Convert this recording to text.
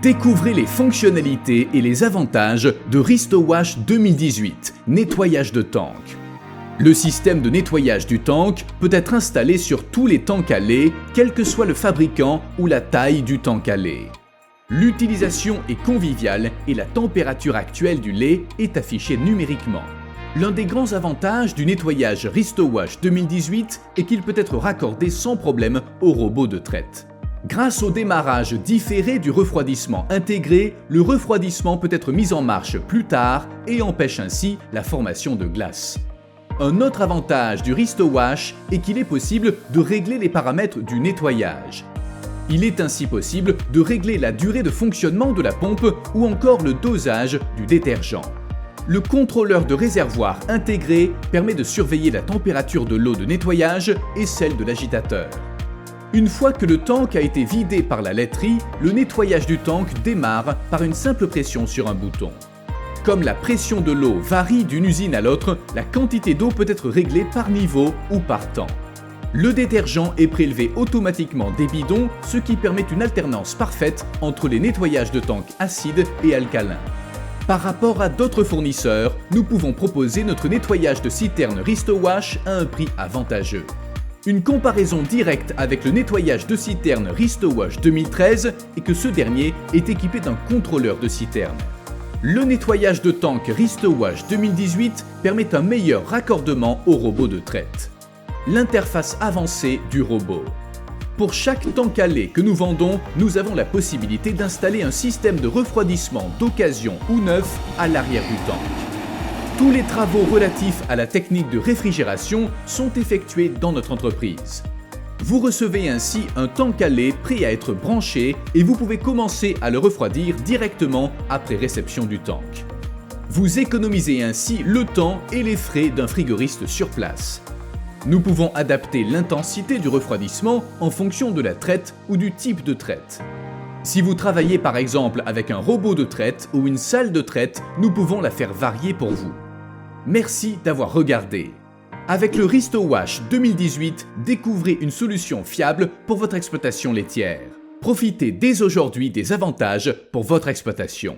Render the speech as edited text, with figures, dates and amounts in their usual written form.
Découvrez les fonctionnalités et les avantages de Ristowash 2018, nettoyage de tank. Le système de nettoyage du tank peut être installé sur tous les tanks à lait, quel que soit le fabricant ou la taille du tank à lait. L'utilisation est conviviale et la température actuelle du lait est affichée numériquement. L'un des grands avantages du nettoyage Ristowash 2018 est qu'il peut être raccordé sans problème au robot de traite. Grâce au démarrage différé du refroidissement intégré, le refroidissement peut être mis en marche plus tard et empêche ainsi la formation de glace. Un autre avantage du Ristowash est qu'il est possible de régler les paramètres du nettoyage. Il est ainsi possible de régler la durée de fonctionnement de la pompe ou encore le dosage du détergent. Le contrôleur de réservoir intégré permet de surveiller la température de l'eau de nettoyage et celle de l'agitateur. Une fois que le tank a été vidé par la laiterie, le nettoyage du tank démarre par une simple pression sur un bouton. Comme la pression de l'eau varie d'une usine à l'autre, la quantité d'eau peut être réglée par niveau ou par temps. Le détergent est prélevé automatiquement des bidons, ce qui permet une alternance parfaite entre les nettoyages de tanks acides et alcalins. Par rapport à d'autres fournisseurs, nous pouvons proposer notre nettoyage de citerne Ristowash à un prix avantageux. Une comparaison directe avec le nettoyage de citerne Ristowash 2013 est que ce dernier est équipé d'un contrôleur de citerne. Le nettoyage de tank Ristowash 2018 permet un meilleur raccordement au robot de traite. L'interface avancée du robot. Pour chaque tank à lait que nous vendons, nous avons la possibilité d'installer un système de refroidissement d'occasion ou neuf à l'arrière du tank. Tous les travaux relatifs à la technique de réfrigération sont effectués dans notre entreprise. Vous recevez ainsi un tank à lait prêt à être branché et vous pouvez commencer à le refroidir directement après réception du tank. Vous économisez ainsi le temps et les frais d'un frigoriste sur place. Nous pouvons adapter l'intensité du refroidissement en fonction de la traite ou du type de traite. Si vous travaillez par exemple avec un robot de traite ou une salle de traite, nous pouvons la faire varier pour vous. Merci d'avoir regardé. Avec le Ristowash 2018, découvrez une solution fiable pour votre exploitation laitière. Profitez dès aujourd'hui des avantages pour votre exploitation.